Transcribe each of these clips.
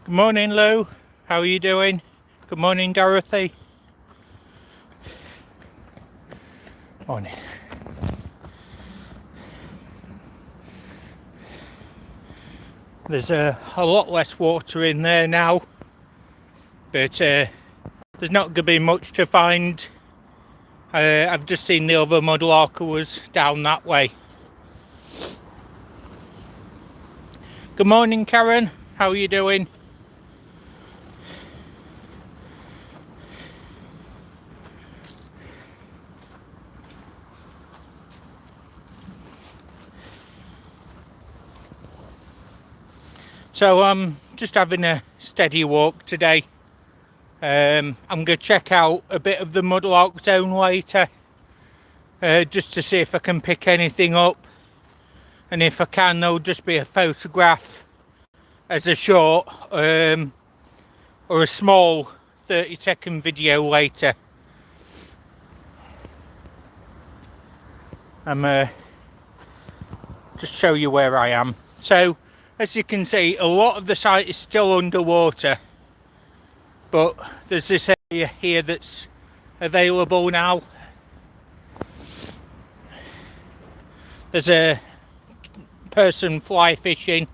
Good morning, Lou. How are you doing? Good morning, Dorothy. Morning. There's a lot less water in there now, but there's not going to be much to find. I've just seen the other mudlarker was down that way. Good morning, Karen. How are you doing? So I'm just having a steady walk today. I'm going to check out a bit of the Mudlark Zone later, just to see if I can pick anything up, and if I can, there'll just be a photograph as a short or a small 30-second video later. I'm just show you where I am. So as you can see, a lot of the site is still underwater, but there's this area here that's available now. There's a person fly fishing.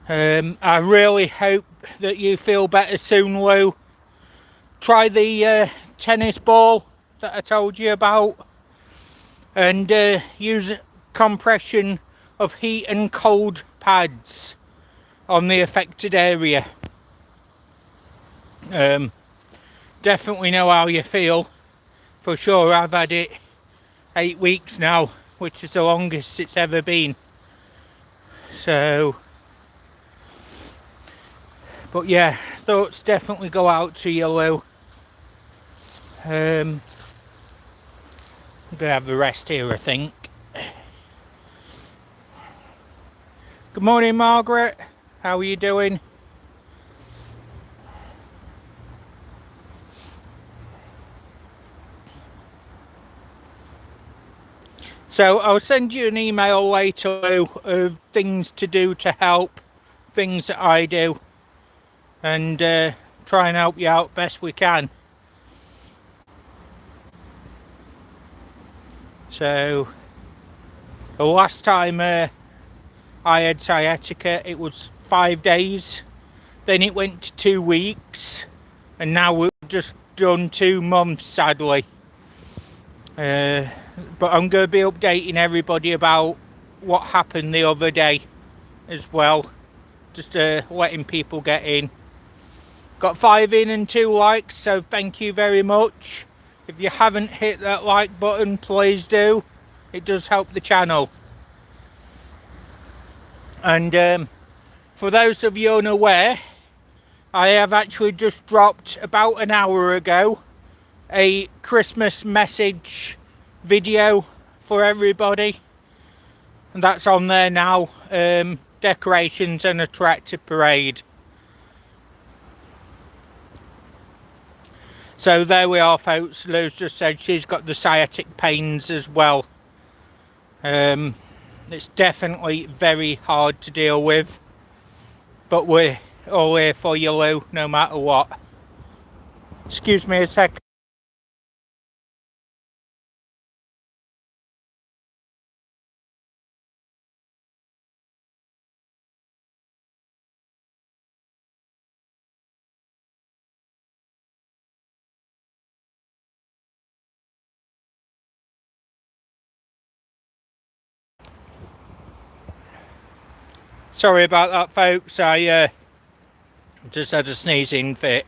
I really hope that you feel better soon, Lou. Try the tennis ball that I told you about, and use compression of heat and cold pads on the affected area. Definitely know how you feel, for sure. I've had it 8 weeks now, which is the longest it's ever been. So, but yeah, thoughts definitely go out to you, Lou. I'm gonna have the rest here, I think. Good morning, Margaret. How are you doing? So I'll send you an email later, Lou, of things to do to help, things that I do, and try and help you out best we can. So the last time I had sciatica, it was 5 days, then it went to 2 weeks, and now we've just done 2 months, sadly. But I'm going to be updating everybody about what happened the other day as well, just letting people get in. Got 5 in and 2 likes, so thank you very much. If you haven't hit that like button, please do. It does help the channel. And for those of you unaware, I have actually just dropped about an hour ago a Christmas message video for everybody, and that's on there now. Decorations and a tractor parade. So there we are, folks. Lou's just said she's got the sciatic pains as well. It's definitely very hard to deal with, but we're all here for you, Lou, no matter what. Excuse me a sec. Sorry about that, folks. I just had a sneezing fit,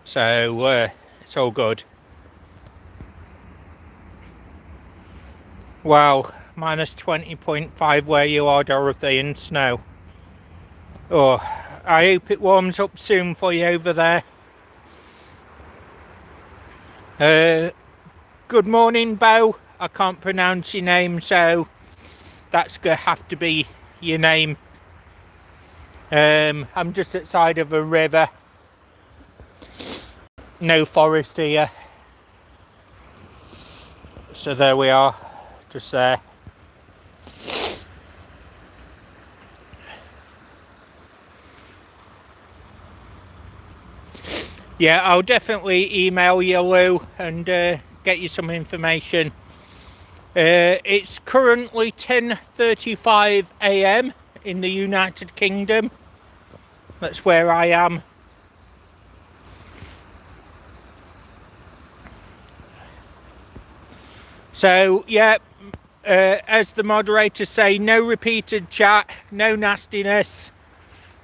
so it's all good. Wow, minus 20.5 where you are, Dorothy, in snow. Oh, I hope it warms up soon for you over there. Good morning, Bo. I can't pronounce your name, so that's gonna have to be your name. I'm just outside of a river. No forest here. So there we are, just there. Yeah, I'll definitely email you, Lou, and get you some information. It's currently 10:35 AM in the United Kingdom. That's where I am. So, yeah, as the moderators say, no repeated chat, no nastiness,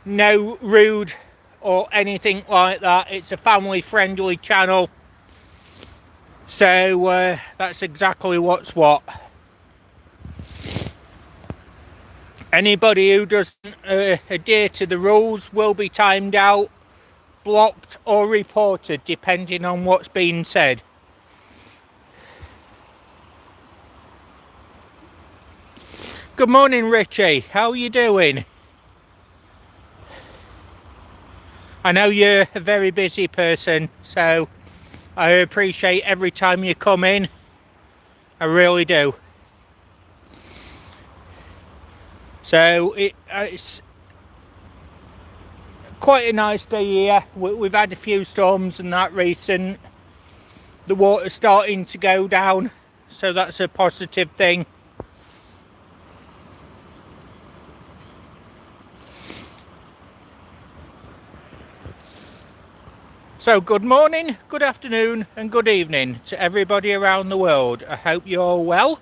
no rude or anything like that. It's a family friendly channel. So that's exactly what's what. Anybody who doesn't adhere to the rules will be timed out, blocked or reported, depending on what's being said. Good morning, Richie. How are you doing? I know you're a very busy person, so I appreciate every time you come in. I really do. So it's quite a nice day here. We've had a few storms and that recent. The water's starting to go down, so that's a positive thing. So good morning, good afternoon and good evening to everybody around the world. I hope you're all well.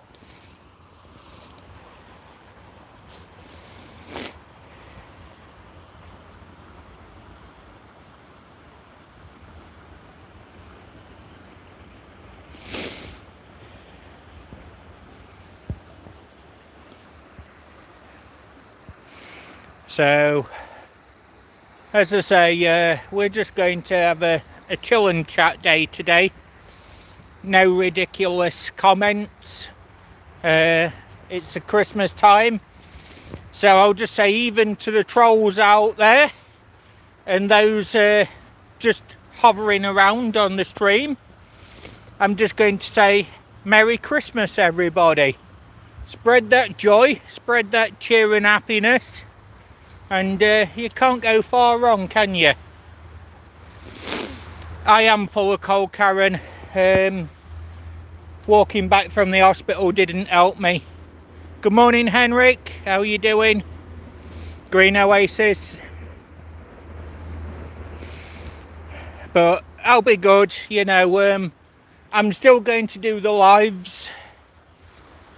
So, as I say, we're just going to have a chill and chat day today. No ridiculous comments. It's a Christmas time. So I'll just say, even to the trolls out there and those just hovering around on the stream, I'm just going to say Merry Christmas, everybody. Spread that joy, spread that cheer and happiness, and you can't go far wrong, can you? I am full of cold, Karen. Walking back from the hospital didn't help me. Good morning, Henrik. How are you doing? Green Oasis. But I'll be good, you know. I'm still going to do the lives,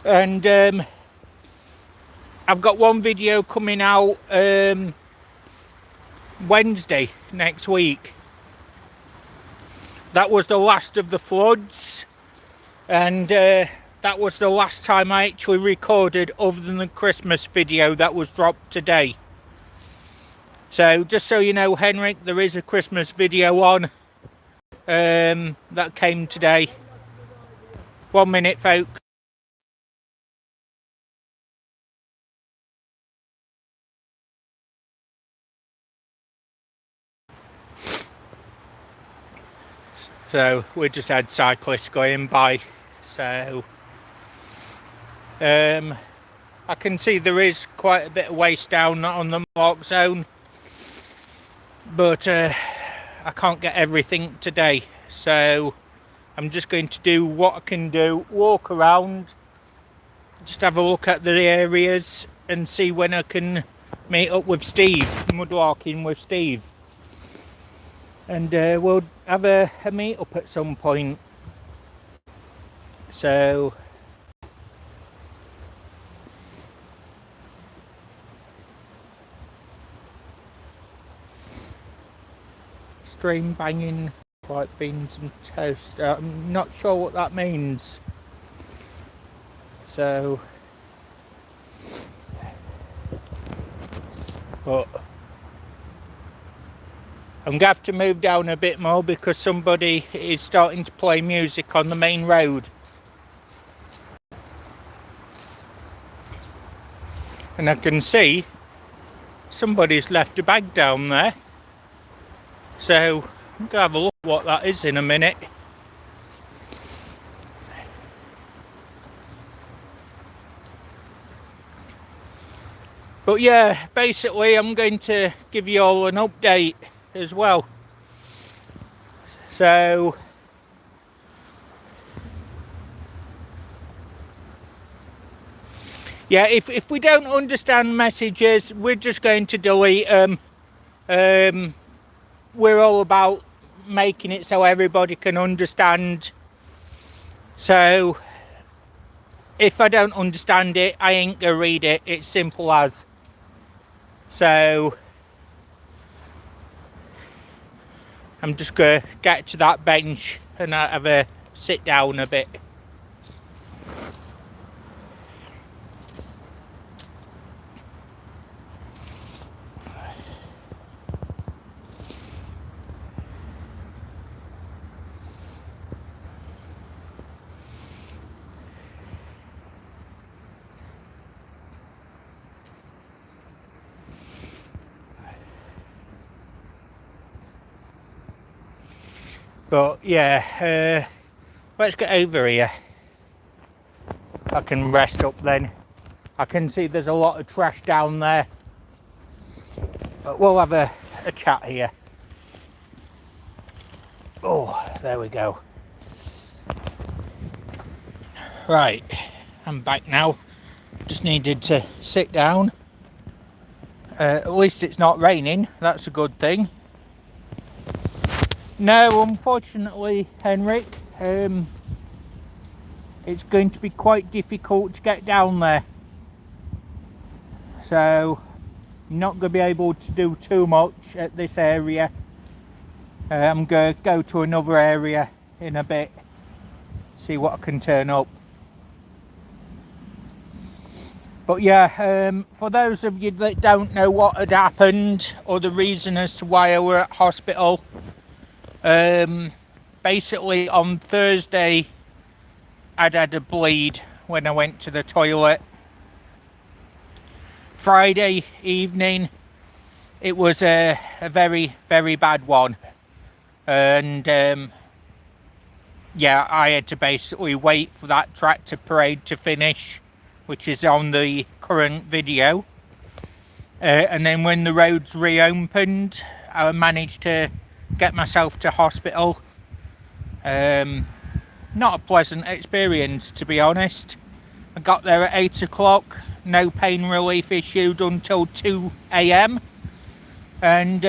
and I've got one video coming out Wednesday next week. That was the last of the floods, and that was the last time I actually recorded other than the Christmas video that was dropped today. So just so you know, Henrik, there is a Christmas video on that came today. 1 minute, folks. So we just had cyclists going by. So I can see there is quite a bit of waste down on the mark zone, but I can't get everything today. So I'm just going to do what I can do, walk around, just have a look at the areas and see when I can meet up with Steve, mudlarking with Steve. And we'll have a meet up at some point. So stream banging white beans and toast. I'm not sure what that means. So, but I'm going to have to move down a bit more because somebody is starting to play music on the main road. And I can see somebody's left a bag down there. So I'm going to have a look at what that is in a minute. But yeah, basically I'm going to give you all an update as well. So yeah, if we don't understand messages, we're just going to delete them. We're all about making it so everybody can understand. So if I don't understand it, I ain't gonna read it. It's simple as. So I'm just gonna get to that bench and have a sit down a bit. But yeah, let's get over here. I can rest up then. I can see there's a lot of trash down there. But we'll have a chat here. Oh, there we go. Right, I'm back now. Just needed to sit down. At least it's not raining. That's a good thing. No, unfortunately, Henrik, it's going to be quite difficult to get down there. So, I'm not going to be able to do too much at this area. I'm going to go to another area in a bit, see what I can turn up. But yeah, for those of you that don't know what had happened or the reason as to why I were at hospital, basically on Thursday I'd had a bleed when I went to the toilet. Friday evening it was a very, very bad one, and yeah, I had to basically wait for that tractor parade to finish, which is on the current video, and then when the roads reopened I managed to get myself to hospital. Not a pleasant experience, to be honest. I got there at 8 o'clock, no pain relief issued until 2 AM, and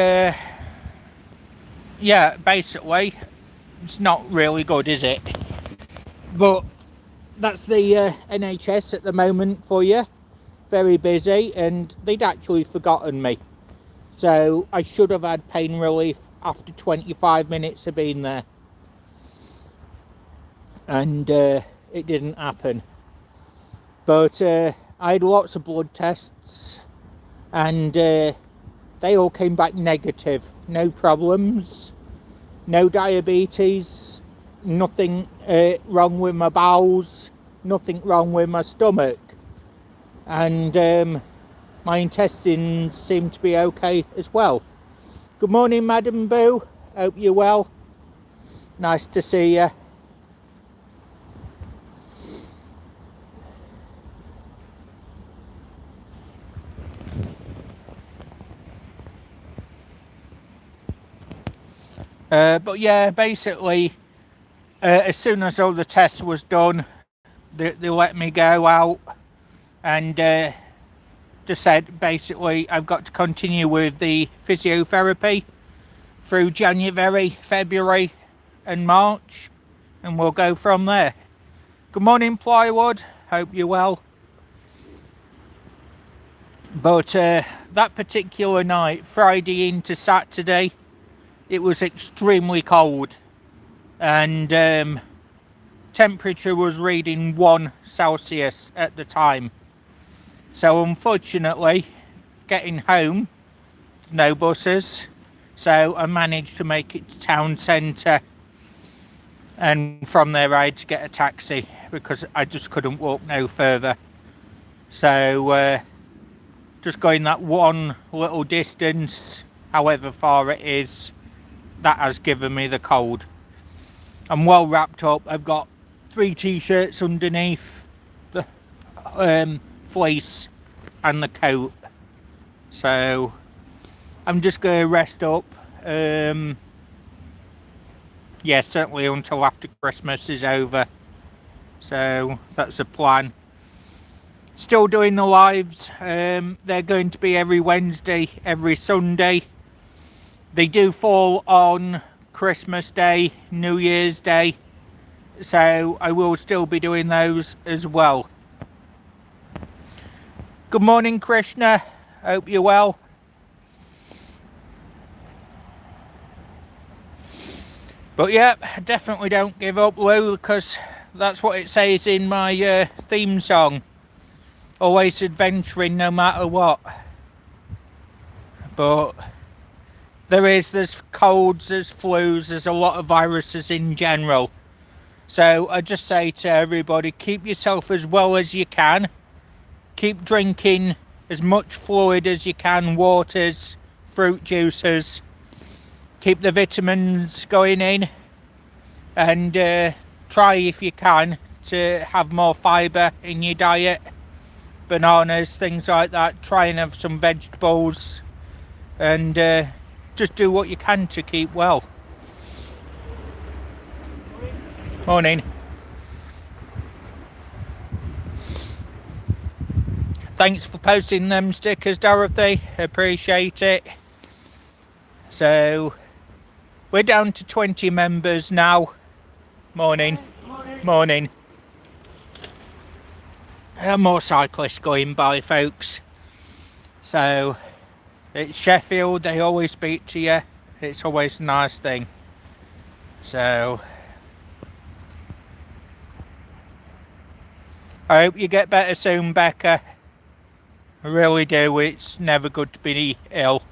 yeah, basically it's not really good, is it? But that's the NHS at the moment for you. Very busy, and they'd actually forgotten me, so I should have had pain relief after 25 minutes of being there, and it didn't happen. But I had lots of blood tests, and they all came back negative. No problems, no diabetes, nothing wrong with my bowels, nothing wrong with my stomach, and my intestines seem to be okay as well. Good morning, Madam Boo. Hope you're well. Nice to see you. But yeah, basically, as soon as all the tests was done, they let me go out, and just said basically I've got to continue with the physiotherapy through January, February and March, and we'll go from there. Good morning, Plywood. Hope you're well. But that particular night, Friday into Saturday, it was extremely cold, and temperature was reading 1 Celsius at the time. So unfortunately, getting home, no buses, so I managed to make it to town centre, and from there I had to get a taxi because I just couldn't walk no further. So just going that one little distance, however far it is, that has given me the cold. I'm well wrapped up. I've got 3 t-shirts underneath the fleece and the coat, so I'm just going to rest up, yeah, certainly until after Christmas is over. So that's the plan. Still doing the lives. They're going to be every Wednesday, every Sunday. They do fall on Christmas Day, New Year's Day. So I will still be doing those as well. Good morning, Krishna. Hope you're well. But yeah, definitely don't give up, Lou, because that's what it says in my theme song. Always adventuring no matter what. But there's colds, there's flus, there's a lot of viruses in general. So I just say to everybody, keep yourself as well as you can. Keep drinking as much fluid as you can, waters, fruit juices. Keep the vitamins going in. And try, if you can, to have more fibre in your diet. Bananas, things like that. Try and have some vegetables. And just do what you can to keep well. Morning. Thanks for posting them stickers, Dorothy. Appreciate it. So we're down to 20 members now. Morning. Morning. More cyclists going by, folks. So it's Sheffield, they always speak to you. It's always a nice thing. So I hope you get better soon, Becca. I really do. It's never good to be ill.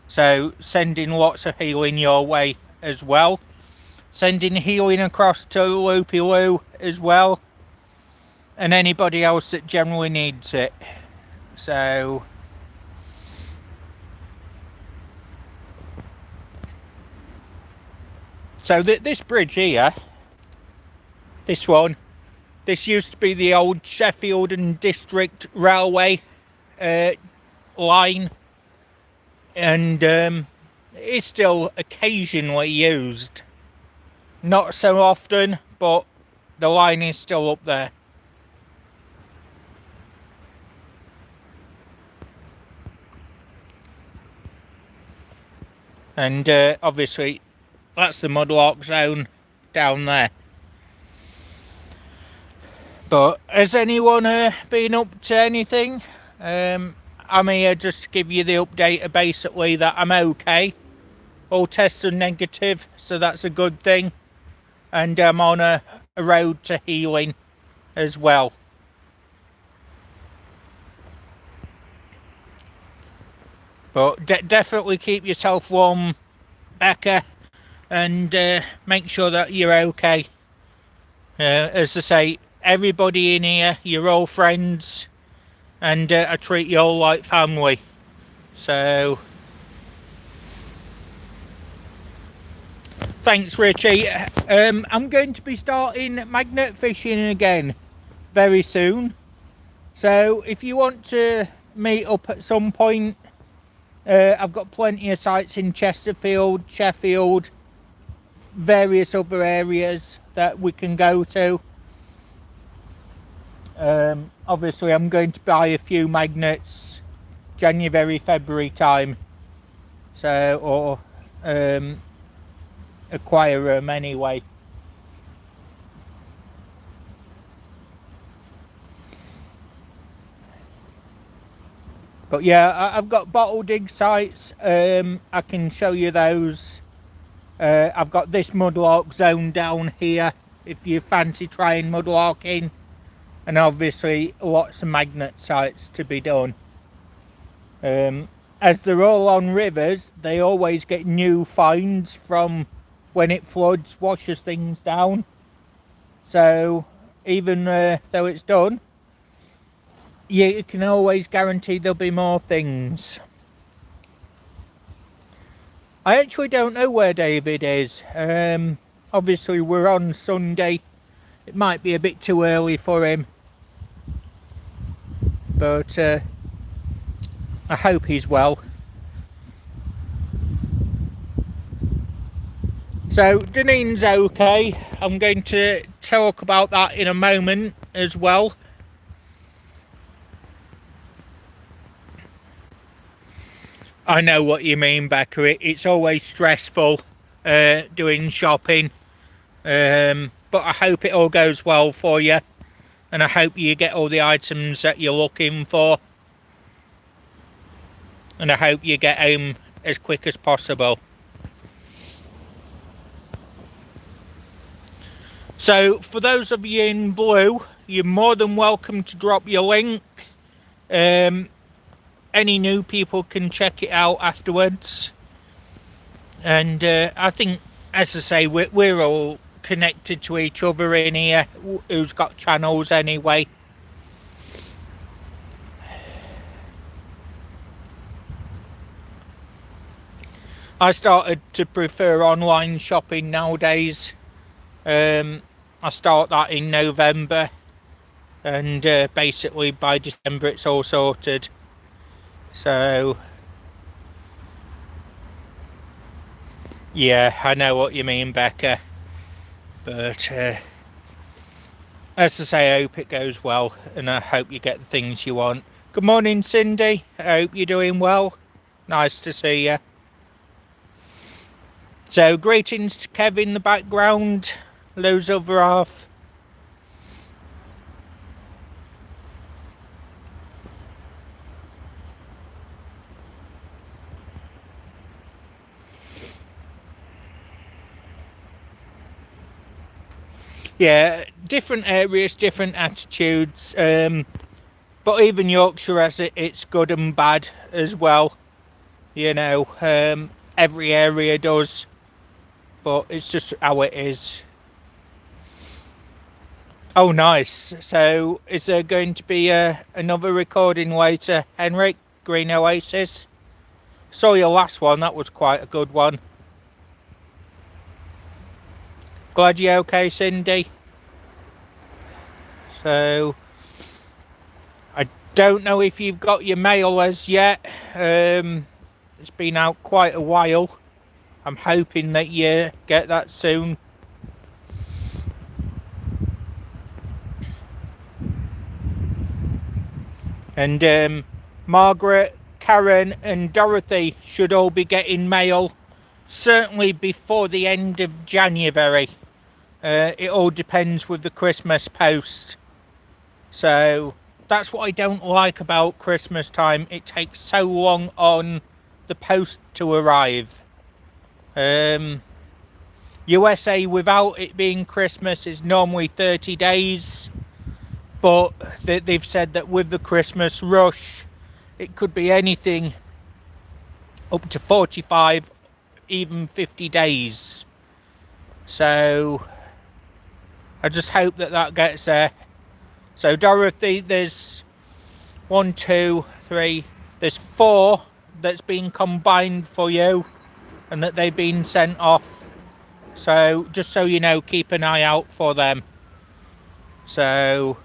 So sending lots of healing your way as well. Sending healing across to Loopy Lou as well. And anybody else that generally needs it. So this bridge here, this one, this used to be the old Sheffield and District Railway line, and it's still occasionally used. Not so often, but the line is still up there. And obviously that's the Mudlark zone down there. But has anyone been up to anything? I'm here just to give you the update basically that I'm okay. All tests are negative, so that's a good thing. And I'm on a road to healing as well. But definitely keep yourself warm, Becca, and make sure that you're okay. As I say, everybody in here, you're all friends, and I treat you all like family. So thanks, Richie. I'm going to be starting magnet fishing again very soon. So if you want to meet up at some point, I've got plenty of sites in Chesterfield, Sheffield, various other areas that we can go to. Obviously I'm going to buy a few magnets January, February time, so, or acquire them anyway. But yeah, I've got bottle dig sites. I can show you those. I've got this mudlark zone down here if you fancy trying mudlarking, and obviously lots of magnet sites to be done. As they're all on rivers, they always get new finds from when it floods, washes things down. So even though it's done, you can always guarantee there'll be more things. I actually don't know where David is. Obviously we're on Sunday. It might be a bit too early for him. But I hope he's well. So Deneen's okay. I'm going to talk about that in a moment as well. I know what you mean, Becca. It's always stressful doing shopping, but I hope it all goes well for you, and I hope you get all the items that you're looking for, and I hope you get home as quick as possible. So for those of you in blue, you're more than welcome to drop your link. Any new people can check it out afterwards. And I think, as I say, we're all connected to each other in here who's got channels anyway. I started to prefer online shopping nowadays. I start that in November, and basically by December it's all sorted. So yeah, I know what you mean, Becca, but as I say, I hope it goes well, and I hope you get the things you want. Good morning, Cindy. I hope you're doing well. Nice to see you. So greetings to Kev in the background, Lou's other half. Yeah, different areas, different attitudes, but even Yorkshire has its good and bad as well. You know, every area does, but it's just how it is. Oh, nice. So is there going to be another recording later, Henrik? Green Oasis? Saw your last one, that was quite a good one. Glad you're okay, Cindy. So I don't know if you've got your mail as yet. It's been out quite a while. I'm hoping that you get that soon. And Margaret, Karen and Dorothy should all be getting mail certainly before the end of January. It all depends with the Christmas post. So that's what I don't like about Christmas time. It takes so long on the post to arrive. USA without it being Christmas is normally 30 days. But they've said that with the Christmas rush, it could be anything up to 45, even 50 days. So I just hope that gets there. So Dorothy, there's 1, 2, 3, there's 4 that's been combined for you and that they've been sent off. So just so you know, keep an eye out for them. So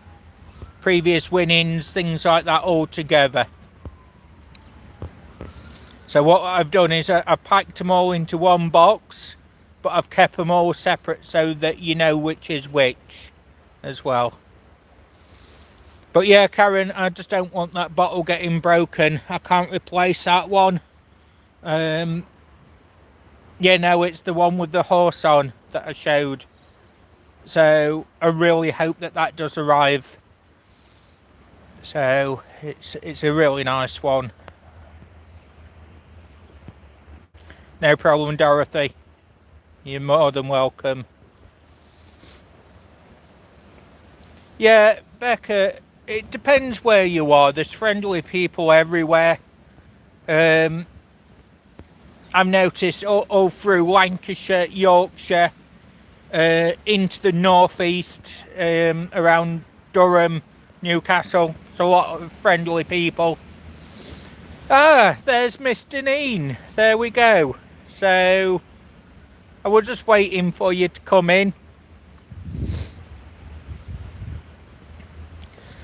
previous winnings, things like that all together. So what I've done is I've packed them all into one box, but I've kept them all separate so that you know which is which as well. But yeah, Karen, I just don't want that bottle getting broken. I can't replace that one. Yeah, no, it's the one with the horse on that I showed. So I really hope that does arrive. So it's a really nice one. No problem, Dorothy. You're more than welcome. Yeah, Becca, it depends where you are. There's friendly people everywhere. I've noticed all through Lancashire, Yorkshire, into the northeast, around Durham, Newcastle. It's a lot of friendly people. Ah, there's Miss Deneen. There we go. So I was just waiting for you to come in.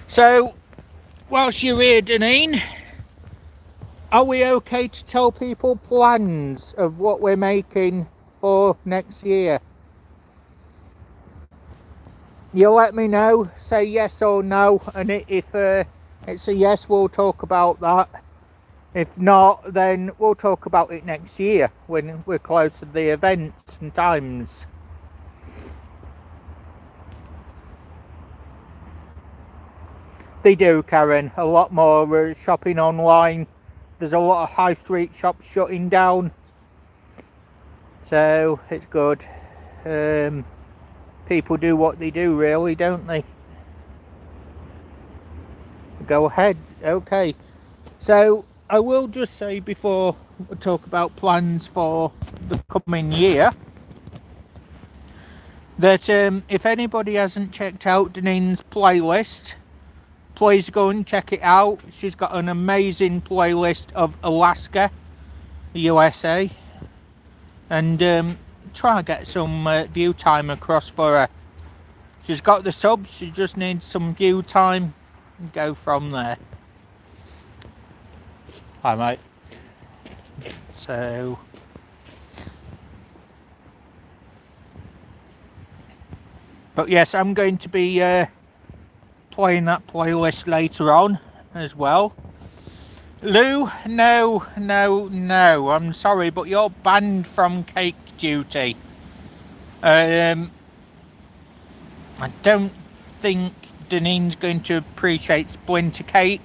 So whilst you're here, Deneen, are we okay to tell people plans of what we're making for next year? You let me know, say yes or no, and if it's a yes, we'll talk about that. If not, then we'll talk about it next year when we're close to the events and times. They do, Karen, a lot more shopping online. There's a lot of high street shops shutting down, so it's good. People do what they do, really, don't they? Go ahead. Okay, so I will just say before we talk about plans for the coming year that if anybody hasn't checked out Deneen's playlist, please go and check it out. She's got an amazing playlist of Alaska, USA, and try and get some view time across for her. She's got the subs, she just needs some view time and go from there. Hi mate. So but yes, I'm going to be playing that playlist later on as well. Lou, no, I'm sorry, but you're banned from Cake Duty. I don't think Deneen's going to appreciate Splinter Cake.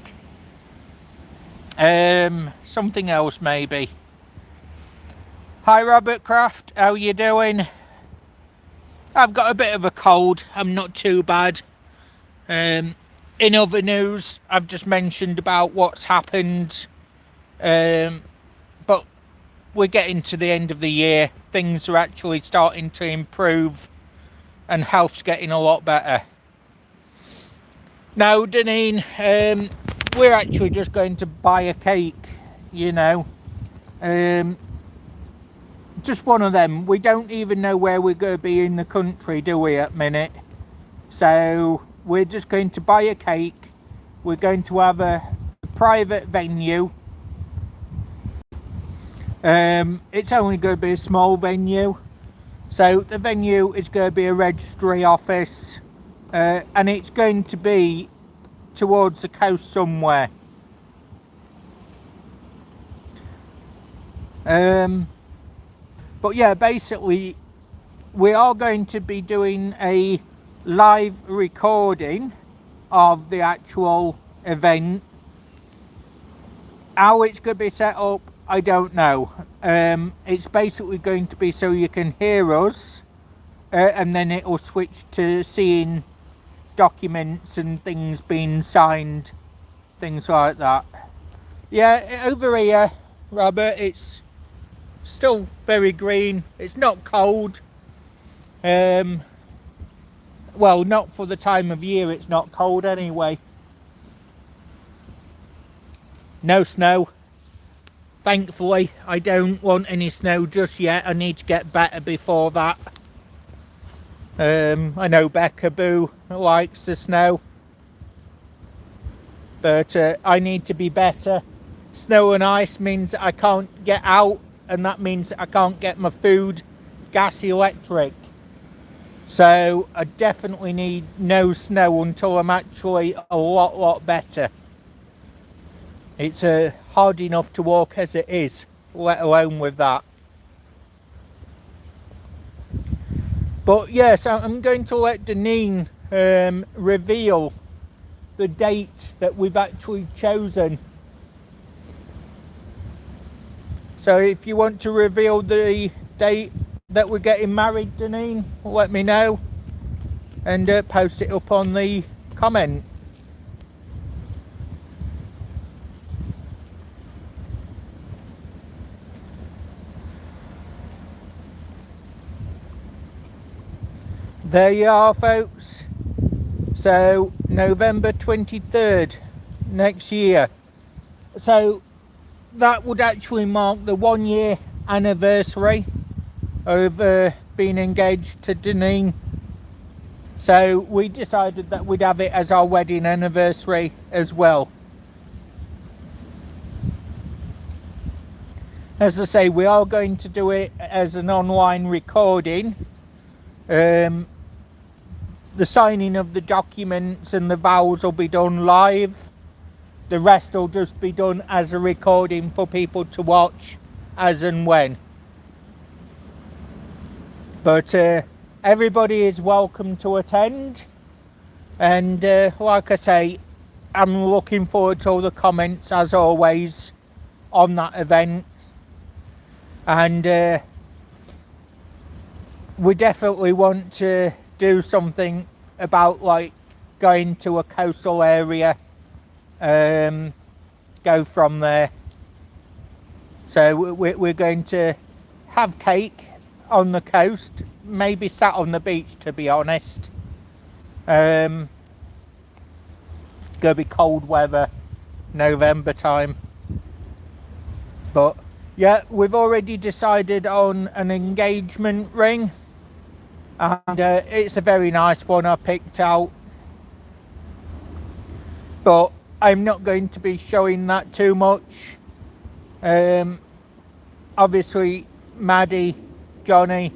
Something else maybe. Hi Robert Craft, how you doing? I've got a bit of a cold, I'm not too bad. In other news, I've just mentioned about what's happened, but we're getting to the end of the year. Things are actually starting to improve and health's getting a lot better. Now, Deneen, we're actually just going to buy a cake, you know. Just one of them. We don't even know where we're going to be in the country, do we, at minute? So we're just going to buy a cake. We're going to have a private venue. It's only going to be a small venue. So the venue is going to be a registry office. And it's going to be towards the coast somewhere. But yeah, basically we are going to be doing a live recording of the actual event. How it's going to be set up, I don't know. It's basically going to be so you can hear us, and then it will switch to seeing documents and things being signed, things like that. Yeah, over here, Robert, it's still very green. It's not cold. Well, not for the time of year, it's not cold anyway. No snow. Thankfully, I don't want any snow just yet. I need to get better before that. I know Becca Boo likes the snow, but I need to be better. Snow and ice means I can't get out, and that means I can't get my food, gas, electric. So I definitely need no snow until I'm actually a lot better. It's hard enough to walk as it is, let alone with that. But yes, I'm going to let Deneen reveal the date that we've actually chosen. So if you want to reveal the date that we're getting married, Deneen, let me know and post it up on the comment. There you are, folks. So November 23rd next year. So that would actually mark the 1 year anniversary of being engaged to Deneen. So we decided that we'd have it as our wedding anniversary as well. As I say, we are going to do it as an online recording. The signing of the documents and the vows will be done live. The rest will just be done as a recording for people to watch as and when. But everybody is welcome to attend. And like I say, I'm looking forward to all the comments as always on that event. And we definitely want to do something about like going to a coastal area, go from there. So we're going to have cake on the coast, maybe sat on the beach, to be honest. It's gonna be cold weather, November time. But yeah, we've already decided on an engagement ring, and it's a very nice one I picked out. But I'm not going to be showing that too much. Obviously, Maddie, Johnny,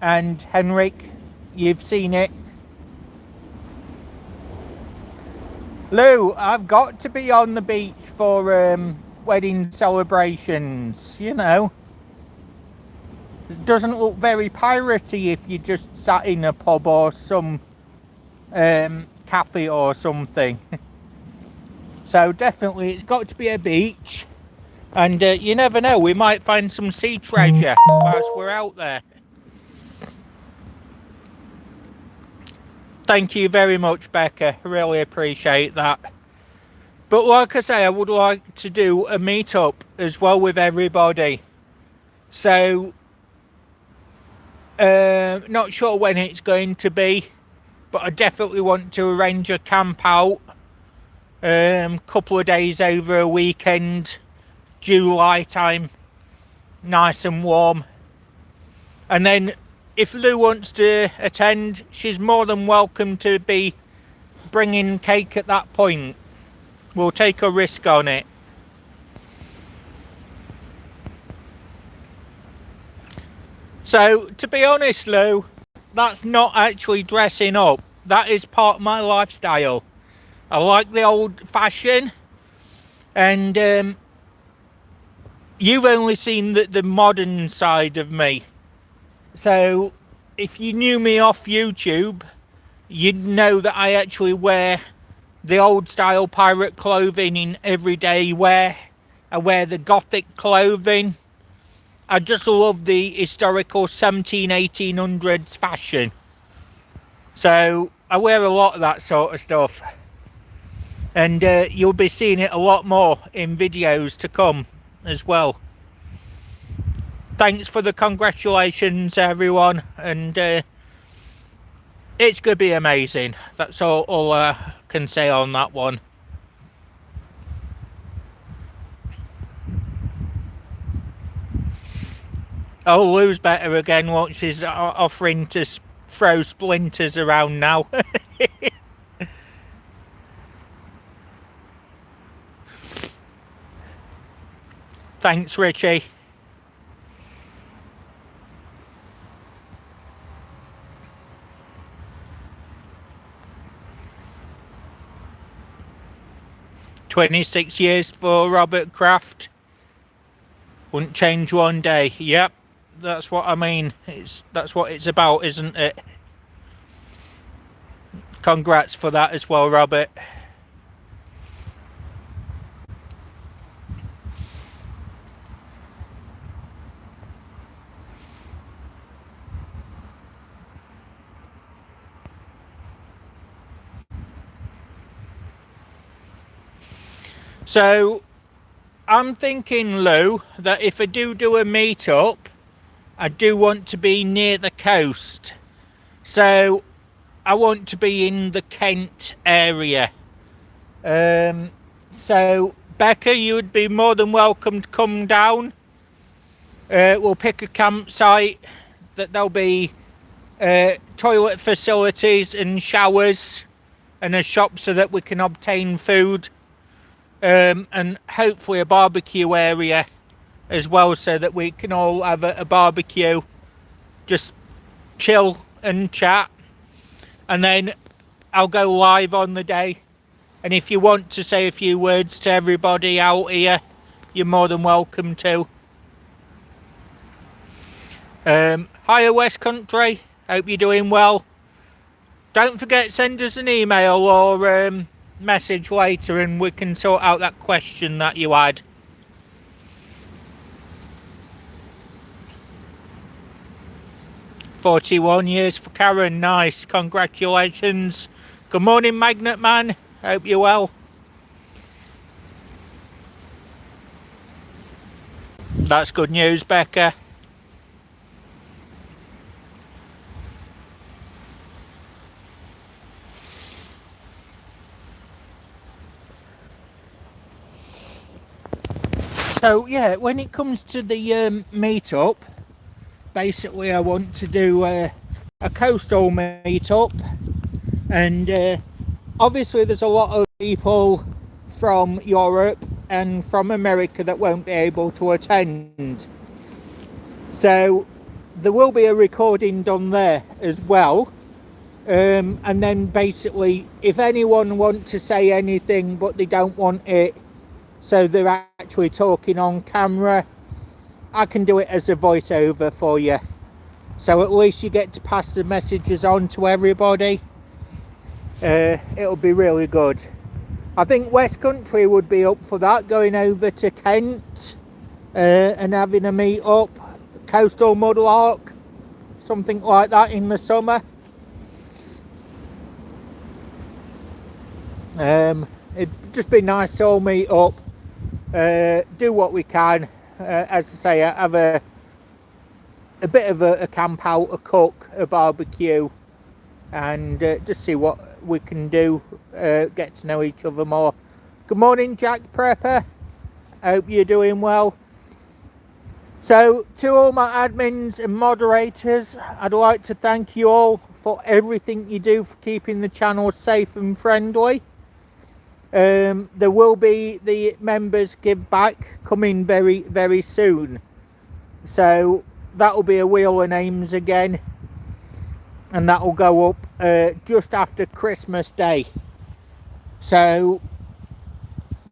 and Henrik, you've seen it. Lou, I've got to be on the beach for wedding celebrations, you know. It doesn't look very piratey if you just sat in a pub or some cafe or something. So definitely it's got to be a beach. And you never know, we might find some sea treasure whilst we're out there. Thank you very much, Becca. Really appreciate that. But like I say, I would like to do a meet-up as well with everybody. So, not sure when it's going to be, but I definitely want to arrange a camp out. Couple of days over a weekend, July time, nice and warm. And then if Lou wants to attend, she's more than welcome to be bringing cake at that point. We'll take a risk on it. So, to be honest, Lou, that's not actually dressing up. That is part of my lifestyle. I like the old fashion, and you've only seen the modern side of me. So if you knew me off YouTube, you'd know that I actually wear the old style pirate clothing in everyday wear. I wear the gothic clothing. I just love the historical 1800s fashion. So I wear a lot of that sort of stuff. And you'll be seeing it a lot more in videos to come as well. Thanks for the congratulations, everyone, and it's going to be amazing. That's all I can say on that one. Oh, Lou's better again. Watch, she's offering to throw splinters around now. Thanks, Richie. "26 years for Robert Kraft. Wouldn't change one day." Yep, that's what I mean. That's what it's about, isn't it? Congrats for that as well, Robert. So I'm thinking, Lou, that if I do a meet-up, I do want to be near the coast. So I want to be in the Kent area. So Becca, you would be more than welcome to come down. We'll pick a campsite that there'll be toilet facilities and showers and a shop so that we can obtain food. And hopefully a barbecue area as well, so that we can all have a barbecue, just chill and chat. And then I'll go live on the day, and if you want to say a few words to everybody out here, you're more than welcome to. Hiya West Country, hope you're doing well. Don't forget, send us an email or message later and we can sort out that question that you had. $41 for Karen, nice, congratulations. Good morning Magnet Man, hope you're well. That's good news, Becca. So yeah, when it comes to the meet-up, basically I want to do a coastal meet-up, and obviously there's a lot of people from Europe and from America that won't be able to attend. So there will be a recording done there as well. And then basically, if anyone wants to say anything but they don't want it, so they're actually talking on camera, I can do it as a voiceover for you. So at least you get to pass the messages on to everybody. It'll be really good. I think West Country would be up for that, going over to Kent and having a meet up, coastal mudlark, something like that in the summer. It'd just be nice to all meet up, do what we can, as I say, have a bit of a camp out, a cook, a barbecue, and just see what we can do, get to know each other more. Good morning Jack Prepper, hope you're doing well. So to all my admins and moderators, I'd like to thank you all for everything you do for keeping the channel safe and friendly. There will be the members give back coming very, very soon, so that will be a wheel of names again, and that will go up just after Christmas Day. So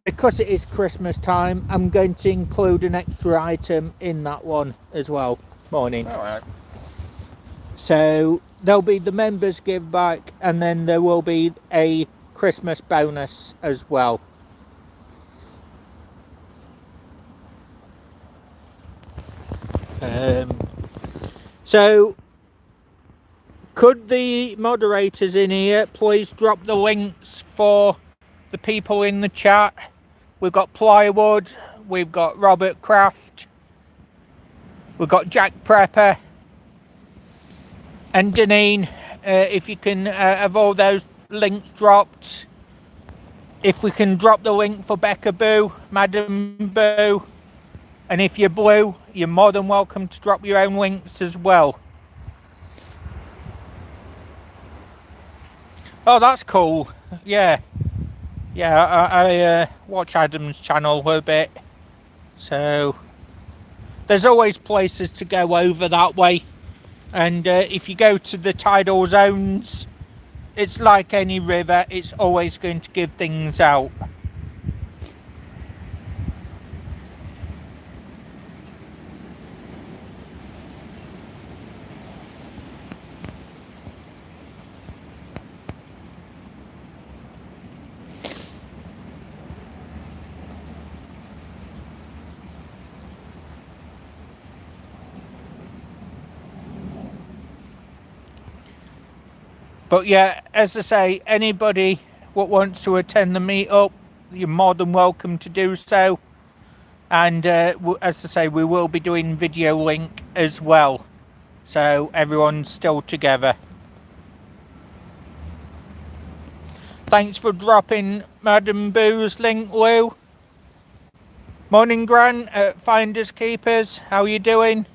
because it is Christmas time, I'm going to include an extra item in that one as well. Morning. All right. So there'll be the members give back, and then there will be a Christmas bonus as well. So could the moderators in here please drop the links for the people in the chat? We've got Plywood, we've got Robert Craft, we've got Jack Prepper and Deneen. If you can have all those links dropped. If we can drop the link for Becca Boo, Madam Boo, and if you're blue, you're more than welcome to drop your own links as well. Oh, that's cool. Yeah, I watch Adam's channel a bit, so there's always places to go over that way. And if you go to the tidal zones, it's like any river, it's always going to give things out. But yeah, as I say, anybody what wants to attend the meetup, you're more than welcome to do so. And as I say, we will be doing video link as well, so everyone's still together. Thanks for dropping Madam Boo's link, Lou. Morning, Grant at Finders Keepers. How you doing?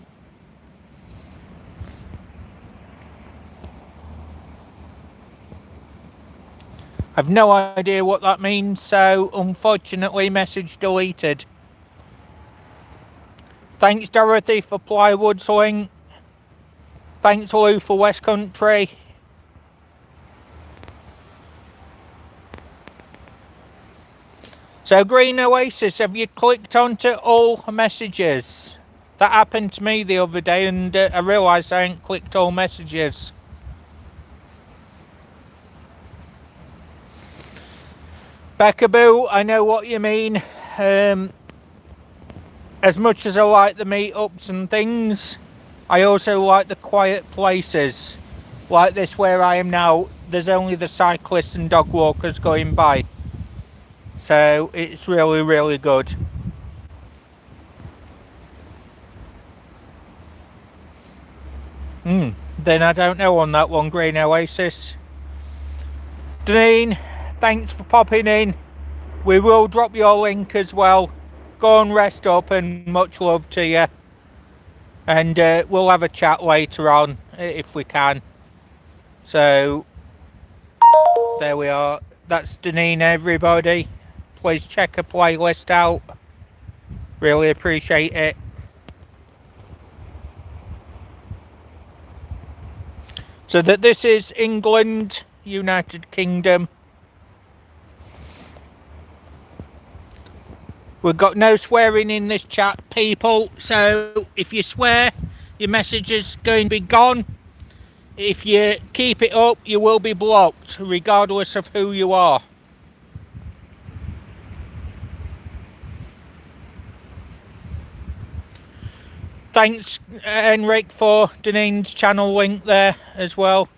I've no idea what that means, so unfortunately message deleted. Thanks Dorothy for Plywood's link. Thanks Lou for West Country. So Green Oasis, have you clicked onto all messages? That happened to me the other day and I realised I hadn't clicked all messages. Becca Boo, I know what you mean. As much as I like the meetups and things, I also like the quiet places. Like this where I am now, there's only the cyclists and dog walkers going by. So it's really, really good. Then I don't know on that one, Green Oasis. Deneen, thanks for popping in. We will drop your link as well. Go and rest up and much love to you. And we'll have a chat later on if we can. So there we are. That's Deneen, everybody. Please check her playlist out. Really appreciate it. So that this is England, United Kingdom. We've got no swearing in this chat, people. So if you swear, your message is going to be gone. If you keep it up, you will be blocked, regardless of who you are. Thanks, Henrik, for Deneen's channel link there as well.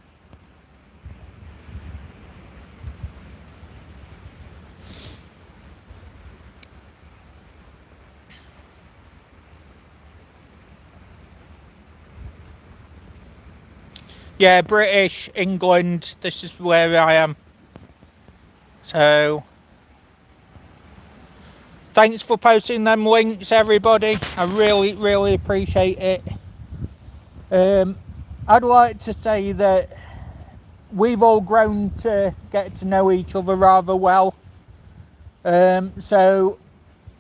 Yeah, British, England, this is where I am. So, thanks for posting them links, everybody. I really, really appreciate it. I'd like to say that we've all grown to get to know each other rather well. So,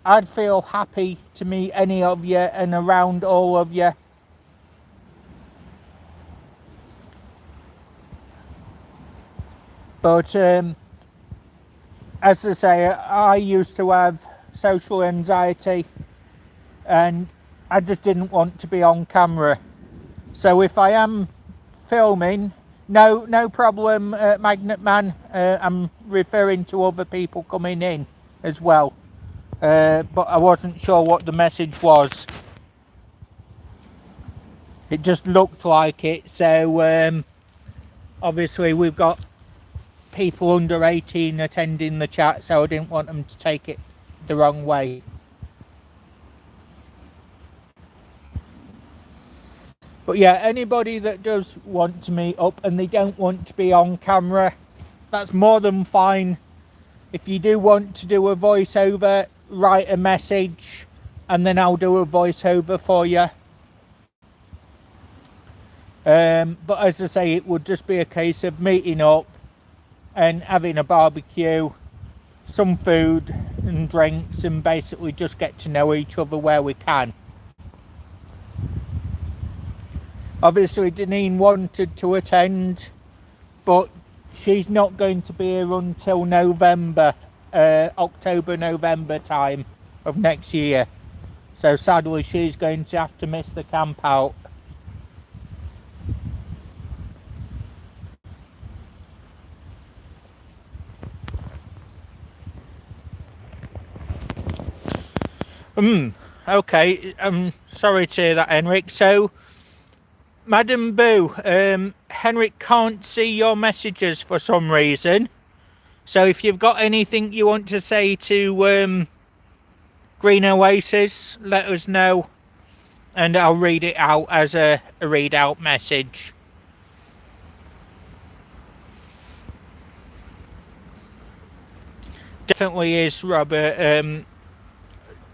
I'd feel happy to meet any of you and around all of you. But as I say, I used to have social anxiety and I just didn't want to be on camera. So if I am filming, no problem, Magnet Man. I'm referring to other people coming in as well. But I wasn't sure what the message was. It just looked like it. So obviously we've got people under 18 attending the chat, so I didn't want them to take it the wrong way. But yeah, anybody that does want to meet up and they don't want to be on camera, that's more than fine. If you do want to do a voiceover, write a message and then I'll do a voiceover for you. But as I say, it would just be a case of meeting up and having a barbecue, some food and drinks, and basically just get to know each other where we can. Obviously Deneen wanted to attend, but she's not going to be here until November, October, November time of next year. So sadly she's going to have to miss the camp out. Okay, I'm sorry to hear that, Henrik. So, Madam Boo, Henrik can't see your messages for some reason. So if you've got anything you want to say to Green Oasis, let us know. And I'll read it out as a readout message. Definitely is, Robert.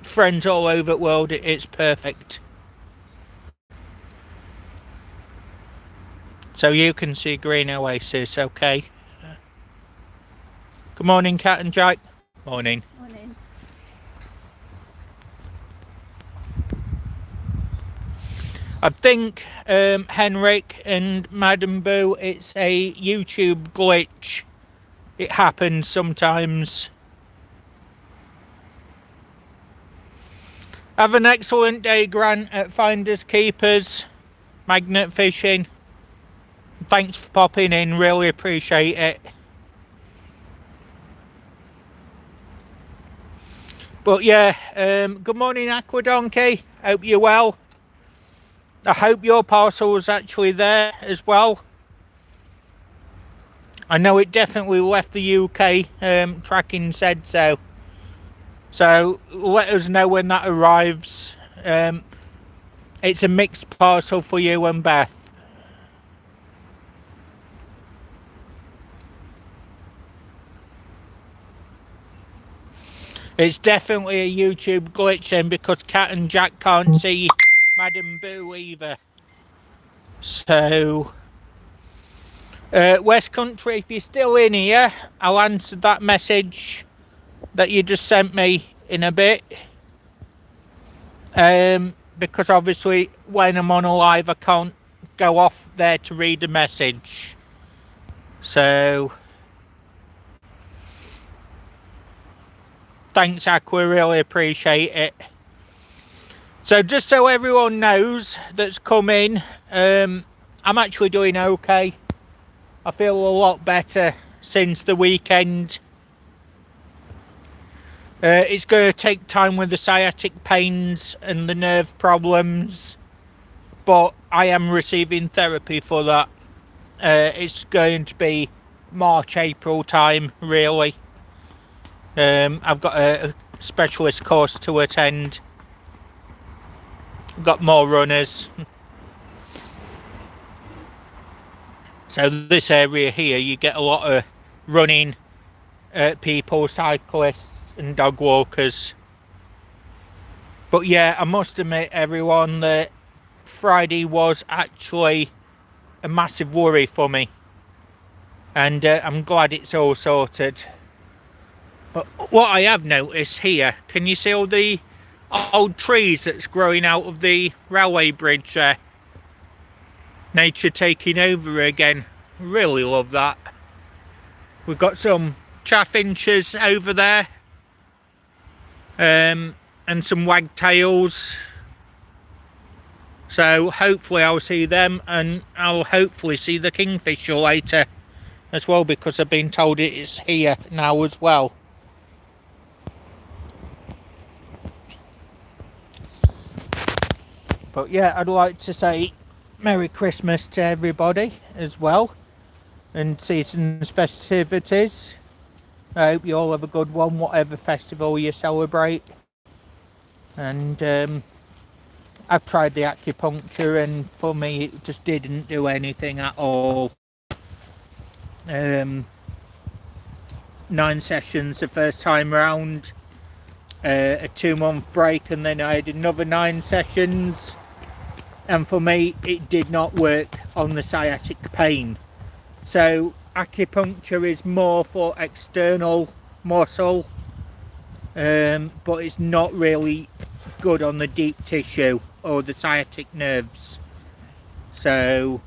Friends all over the world, it's perfect. So you can see Green Oasis, okay? Good morning, Cat and Jack. Morning. Morning. I think Henrik and Madam Boo, it's a YouTube glitch. It happens sometimes. Have an excellent day, Grant, at Finders Keepers Magnet Fishing. Thanks for popping in, really appreciate it. But yeah, good morning, Aqua Donkey. Hope you're well. I hope your parcel was actually there as well. I know it definitely left the UK, tracking said so. So let us know when that arrives. It's a mixed parcel for you and Beth. It's definitely a YouTube glitch then, because Cat and Jack can't see Madam Boo either. So, West Country, if you're still in here, I'll answer that message that you just sent me in a bit. Because obviously when I'm on a live I can't go off there to read a message. So thanks, Aqua, really appreciate it. So just so everyone knows that's come in, I'm actually doing okay. I feel a lot better since the weekend. It's going to take time with the sciatic pains and the nerve problems, but I am receiving therapy for that. It's going to be March, April time, really. I've got a specialist course to attend. I've got more runners. So this area here, you get a lot of running people, cyclists and dog walkers. But yeah, I must admit, everyone, that Friday was actually a massive worry for me, and I'm glad it's all sorted. But what I have noticed here, can you see all the old trees that's growing out of the railway bridge there? Nature taking over again. Really love that. We've got some chaffinches over there, and some wagtails. So hopefully I'll see them, and I'll hopefully see the kingfisher later as well, because I've been told it is here now as well. But yeah, I'd like to say Merry Christmas to everybody as well, and season's festivities. I hope you all have a good one, whatever festival you celebrate. And I've tried the acupuncture, and for me it just didn't do anything at all. 9 sessions the first time round, a 2-month break, and then I had another 9 sessions, and for me it did not work on the sciatic pain. So acupuncture is more for external muscle, but it's not really good on the deep tissue or the sciatic nerves. So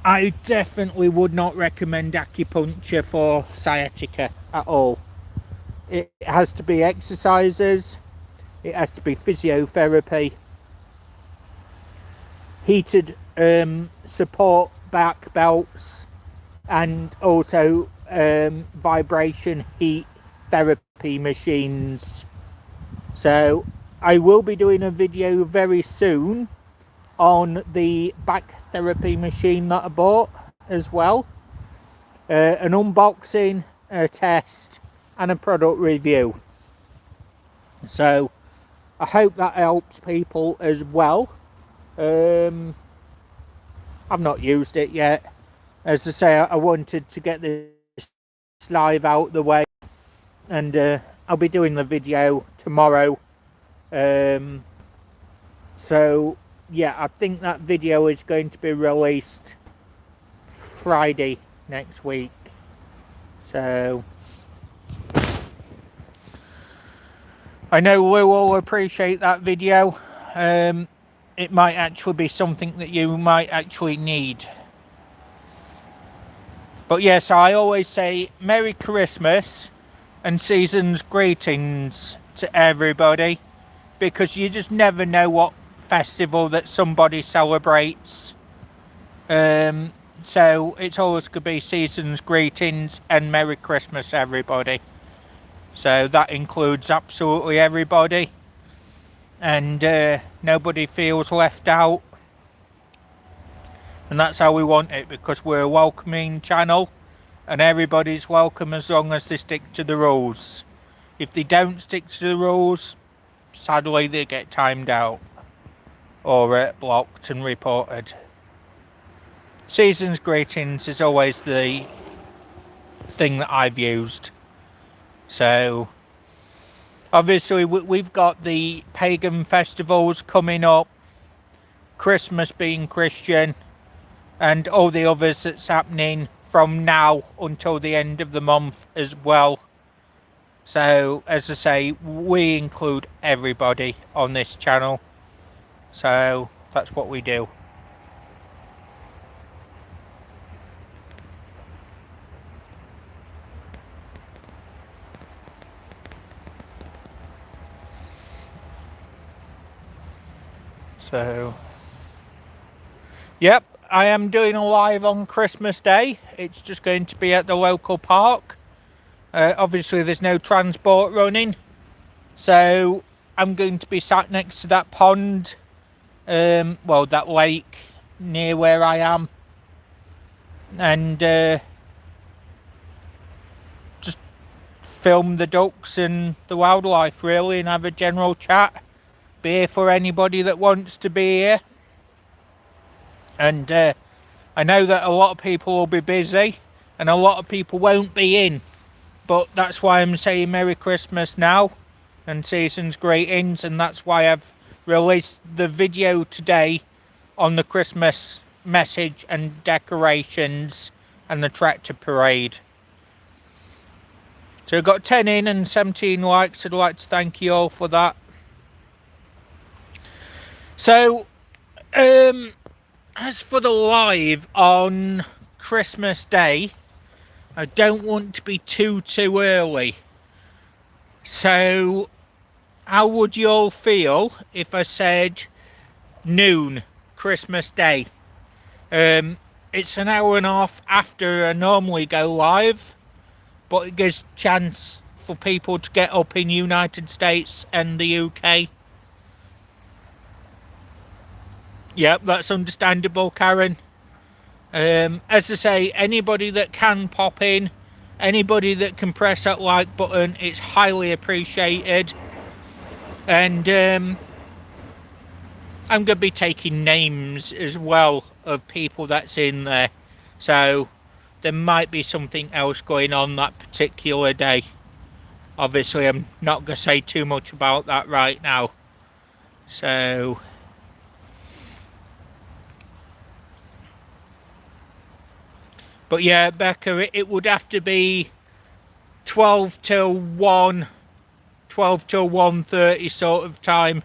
I definitely would not recommend acupuncture for sciatica at all. It has to be exercises, it has to be physiotherapy, heated support back belts, and also vibration heat therapy machines. So I will be doing a video very soon on the back therapy machine that I bought as well, an unboxing, a test and a product review. So I hope that helps people as well. I've not used it yet. As I say, I wanted to get this live out the way, and I'll be doing the video tomorrow. So yeah, I think that video is going to be released Friday next week. So I know Lou will appreciate that video. it might actually be something that you might actually need. But yes, I always say Merry Christmas and season's greetings to everybody, because you just never know what festival that somebody celebrates. So it's always going to be season's greetings and Merry Christmas, everybody. So that includes absolutely everybody, and nobody feels left out. And that's how we want it, because we're a welcoming channel and everybody's welcome as long as they stick to the rules. If they don't stick to the rules, sadly they get timed out or blocked and reported. Season's greetings is always the thing that I've used. So obviously we've got the pagan festivals coming up, Christmas being Christian, and all the others that's happening from now until the end of the month as well. So as I say, we include everybody on this channel, so that's what we do. So yep, I am doing a live on Christmas Day. It's just going to be at the local park. Obviously there's no transport running, so I'm going to be sat next to that pond, well, that lake near where I am, and just film the ducks and the wildlife really, and have a general chat. Be here for anybody that wants to be here. And I know that a lot of people will be busy and a lot of people won't be in, but that's why I'm saying Merry Christmas now and season's greetings, and that's why I've released the video today on the Christmas message and decorations and the tractor parade. So I've got 10 in and 17 likes. I'd like to thank you all for that. So as for the live on Christmas Day, I don't want to be too early. So how would you all feel if I said noon Christmas Day? It's an hour and a half after I normally go live, but it gives chance for people to get up in United States and the UK. Yep, that's understandable, Karen. As I say, anybody that can pop in, anybody that can press that like button, it's highly appreciated. And I'm going to be taking names as well of people that's in there. So there might be something else going on that particular day. Obviously, I'm not going to say too much about that right now. So but yeah, Becca, it would have to be 12 till 1, 12 till 1:30 sort of time.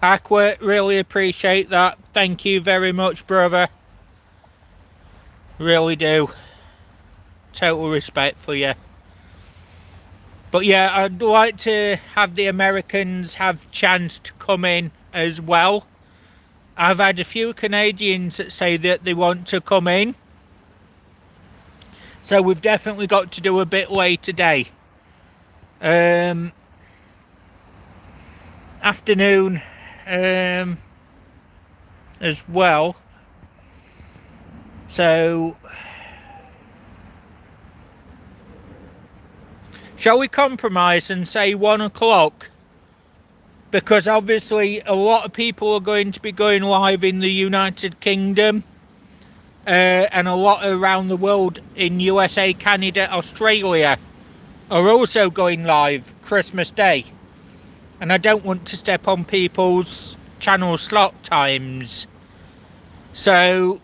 Aqua, really appreciate that. Thank you very much, brother. Really do. Total respect for you. But yeah, I'd like to have the Americans have chance to come in as well. I've had a few Canadians that say that they want to come in, so we've definitely got to do a bit later today. Afternoon as well. So shall we compromise and say 1 o'clock? Because obviously a lot of people are going to be going live in the United Kingdom, and a lot around the world in USA, Canada, Australia are also going live Christmas Day. And I don't want to step on people's channel slot times. So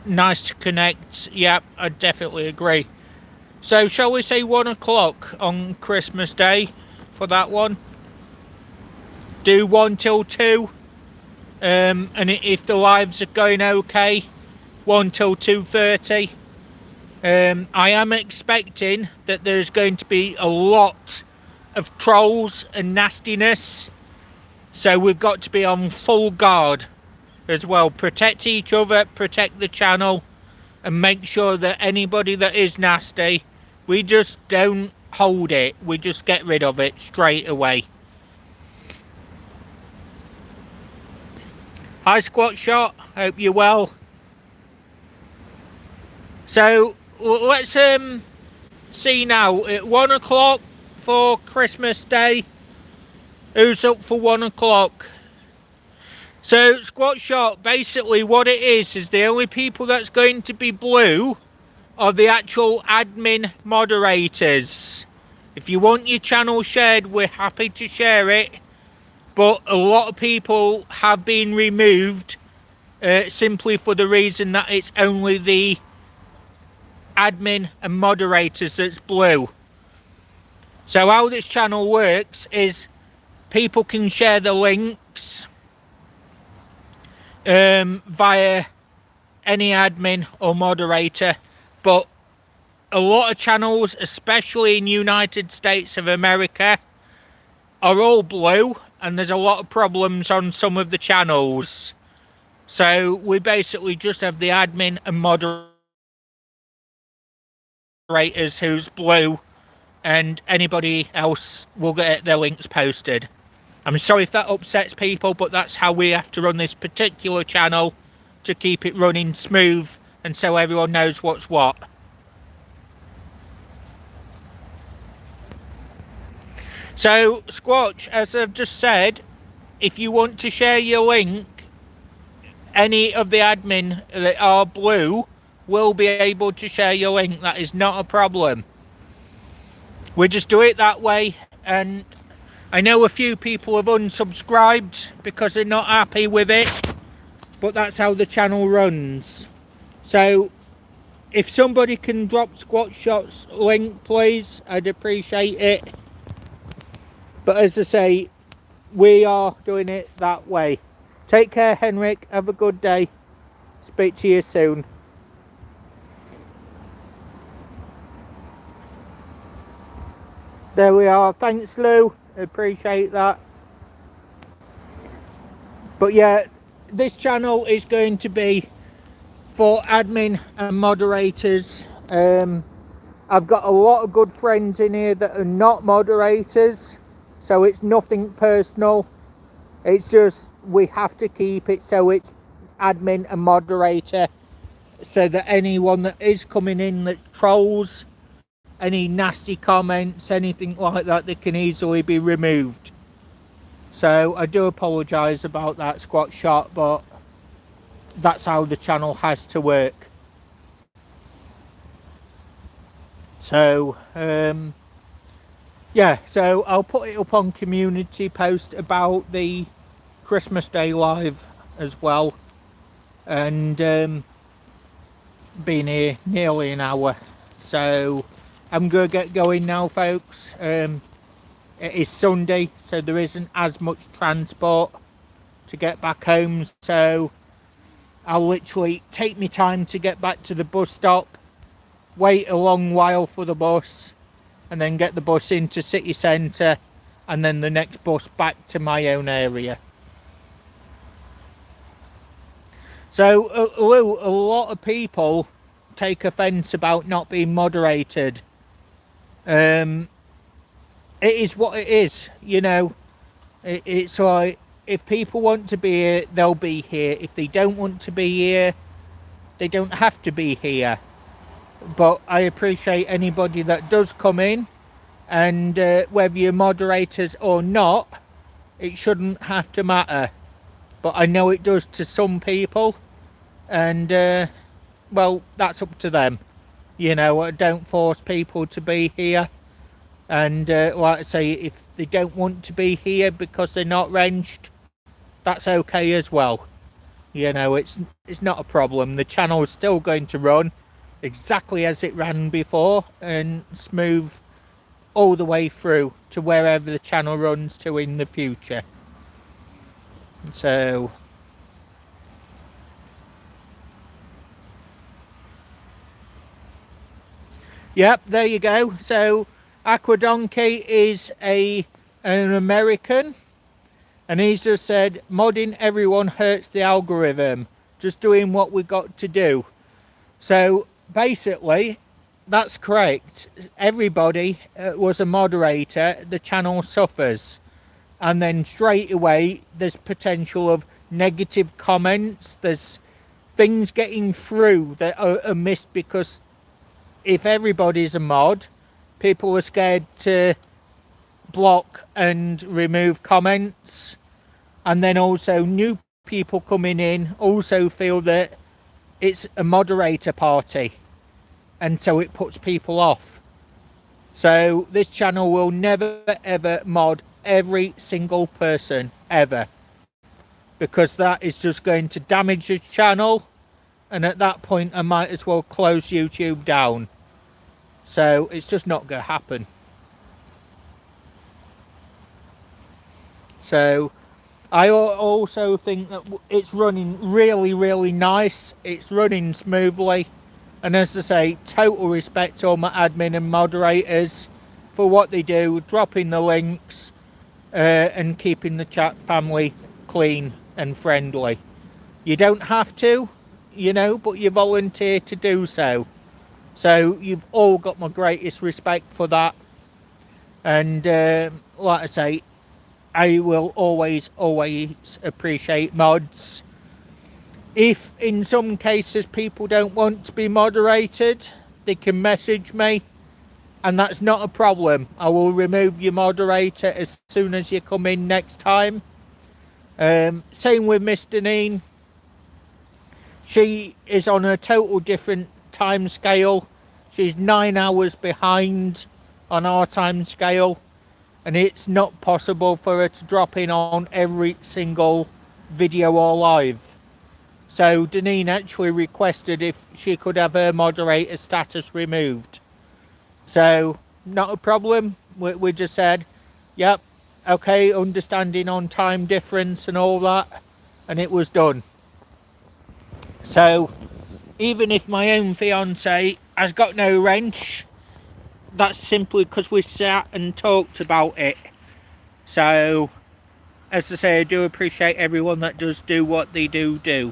nice to connect. Yeah, I definitely agree. So shall we say 1 o'clock on Christmas Day for that one? Do 1 till 2. And if the lives are going okay, 1 till 2:30. I am expecting that there's going to be a lot of trolls and nastiness, so we've got to be on full guard as well. Protect each other, protect the channel, and make sure that anybody that is nasty, we just don't hold it, we just get rid of it straight away. Hi Squat Shot, hope you're well. So let's see now, at 1 o'clock for Christmas Day. Who's up for 1 o'clock? So Squat Shot, basically what it is the only people that's going to be blue are the actual admin moderators. If you want your channel shared, we're happy to share it, but a lot of people have been removed simply for the reason that it's only the admin and moderators that's blue. So how this channel works is people can share the links via any admin or moderator, but a lot of channels, especially in United States of America, are all blue, and there's a lot of problems on some of the channels. So we basically just have the admin and moderators who's blue, and anybody else will get their links posted. I'm sorry if that upsets people, but that's how we have to run this particular channel to keep it running smooth and so everyone knows what's what. So Squatch, as I've just said, if you want to share your link, any of the admin that are blue will be able to share your link. That is not a problem. We just do it that way, and I know a few people have unsubscribed because they're not happy with it, but that's how the channel runs. So if somebody can drop Squat Shot's link, please, I'd appreciate it. But as I say, we are doing it that way. Take care, Henrik. Have a good day. Speak to you soon. There we are. Thanks, Lou. Appreciate that. But yeah, this channel is going to be for admin and moderators. I've got a lot of good friends in here that are not moderators, so it's nothing personal. It's just we have to keep it so it's admin and moderator, so that anyone that is coming in that trolls, any nasty comments, anything like that, they can easily be removed. So I do apologise about that, Squat Shot, but that's how the channel has to work. So yeah, so I'll put it up on community post about the Christmas Day live as well. And been here nearly an hour, so I'm gonna get going now, folks. It is Sunday, so there isn't as much transport to get back home, so I'll literally take my time to get back to the bus stop, wait a long while for the bus, and then get the bus into city centre, and then the next bus back to my own area. So Lou, a lot of people take offence about not being moderated. It is what it is, you know. It's like, if people want to be here, they'll be here. If they don't want to be here, they don't have to be here. But I appreciate anybody that does come in, and whether you're moderators or not, it shouldn't have to matter. But I know it does to some people, and well, that's up to them. You know, I don't force people to be here. And like I say, if they don't want to be here because they're not ranged, that's okay as well. You know, it's not a problem. The channel is still going to run exactly as it ran before, and smooth all the way through to wherever the channel runs to in the future. So yep, there you go. So Aquadonkey is an American, and he's just said modding everyone hurts the algorithm, just doing what we got to do. So basically that's correct. Everybody was a moderator, the channel suffers, and then straight away there's potential of negative comments, there's things getting through that are missed, because if everybody's a mod, people are scared to block and remove comments, and then also new people coming in also feel that it's a moderator party, and so it puts people off. So this channel will never ever mod every single person ever, because that is just going to damage the channel, and at that point I might as well close YouTube down. So it's just not going to happen. So I also think that it's running really nice. It's running smoothly, and as I say, total respect to all my admin and moderators for what they do, dropping the links and keeping the chat family clean and friendly. You don't have to, you know, but you volunteer to do so. So you've all got my greatest respect for that. And like I say, I will always appreciate mods. If in some cases people don't want to be moderated, they can message me, and that's not a problem. I will remove your moderator as soon as you come in next time. Same with Miss Deneen. She is on a total different time scale. She's 9 hours behind on our time scale, and it's not possible for her to drop in on every single video or live. So Deneen actually requested if she could have her moderator status removed. So not a problem. We just said, yep, okay, understanding on time difference and all that, and it was done. So even if my own fiance has got no wrench, that's simply because we sat and talked about it. So as I say, I do appreciate everyone that does do what they do.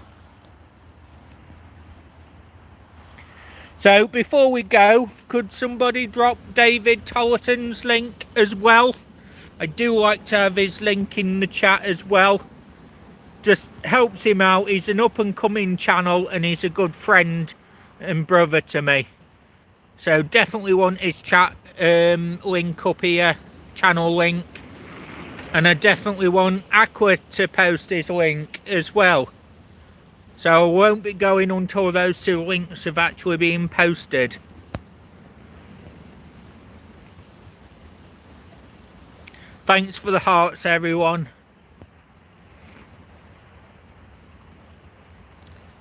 So before we go, could somebody drop David Tolleton's link as well? I do like to have his link in the chat as well. Just helps him out. He's an up and coming channel, and he's a good friend and brother to me. So definitely want his chat link up here, channel link. And I definitely want Aqua to post his link as well. So I won't be going until those two links have actually been posted. Thanks for the hearts, everyone.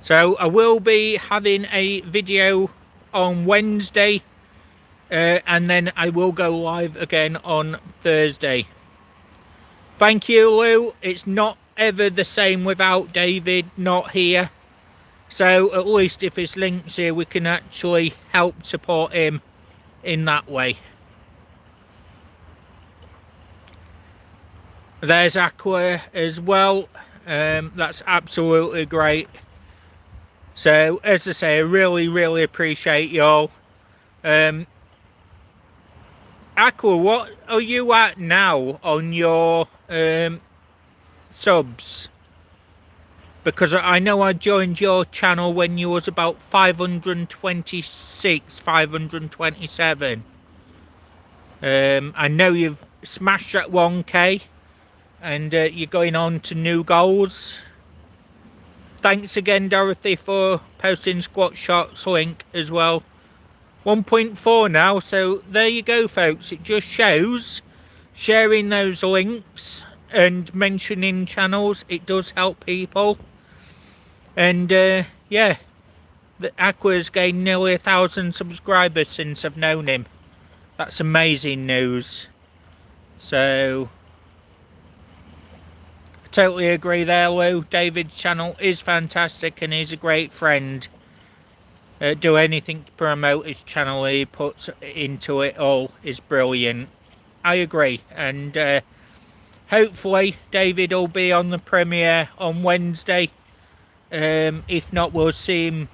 So I will be having a video on Wednesday, and then I will go live again on Thursday. Thank you, Lou. It's not ever the same without David not here. So at least if his link's here, we can actually help support him in that way. There's Aqua as well. That's absolutely great. So as I say, I really appreciate y'all. Aqua, what are you at now on your subs? Because I know I joined your channel when you was about 526, 527. I know you've smashed that 1k, and you're going on to new goals. Thanks again, Dorothy, for posting Squat Shots link as well. 1.4 now, so there you go, folks. It just shows sharing those links and mentioning channels, it does help people. And yeah, the Aqua's gained nearly 1,000 subscribers since I've known him. That's amazing news. So I totally agree there, Lou. David's channel is fantastic and he's a great friend. Do anything to promote his channel, he puts into it all is brilliant. I agree, and hopefully David will be on the premiere on Wednesday. If not, we'll see him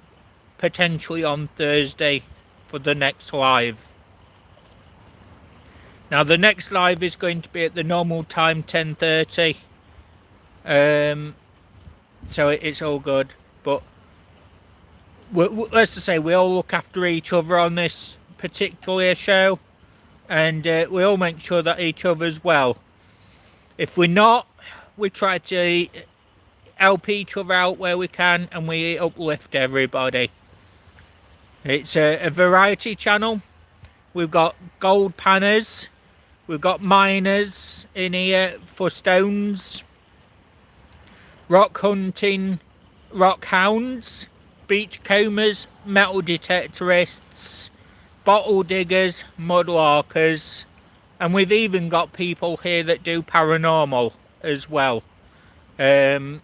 potentially on Thursday for the next live. Now the next live is going to be at the normal time, 10:30. So it's all good, but let's just say we all look after each other on this particular show, and we all make sure that each other's well. If we're not, we try to help each other out where we can, and we uplift everybody. It's a variety channel. We've got gold panners, we've got miners in here for stones, rock hunting, rock hounds, beachcombers, metal detectorists, bottle diggers, mudlarkers, and we've even got people here that do paranormal as well. And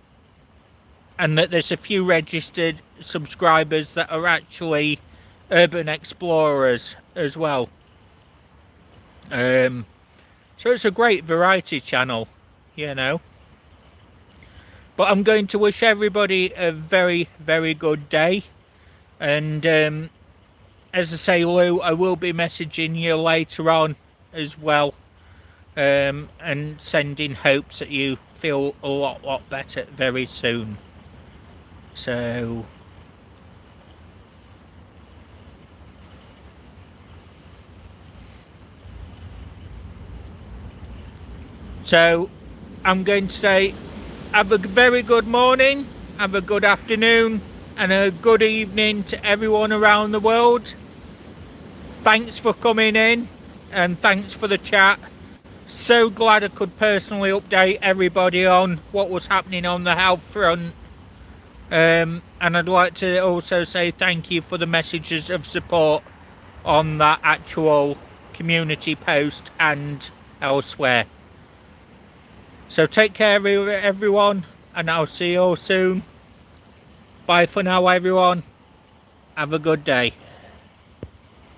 that there's a few registered subscribers that are actually urban explorers as well. So it's a great variety channel, you know. But I'm going to wish everybody a very, very good day. And as I say, Lou, I will be messaging you later on as well. And sending hopes that you feel a lot better very soon. So I'm going to say have a very good morning, have a good afternoon, and a good evening to everyone around the world. Thanks for coming in, and thanks for the chat. So glad I could personally update everybody on what was happening on the health front. And I'd like to also say thank you for the messages of support on that actual community post and elsewhere. So take care everyone, and I'll see you all soon. Bye for now everyone. Have a good day.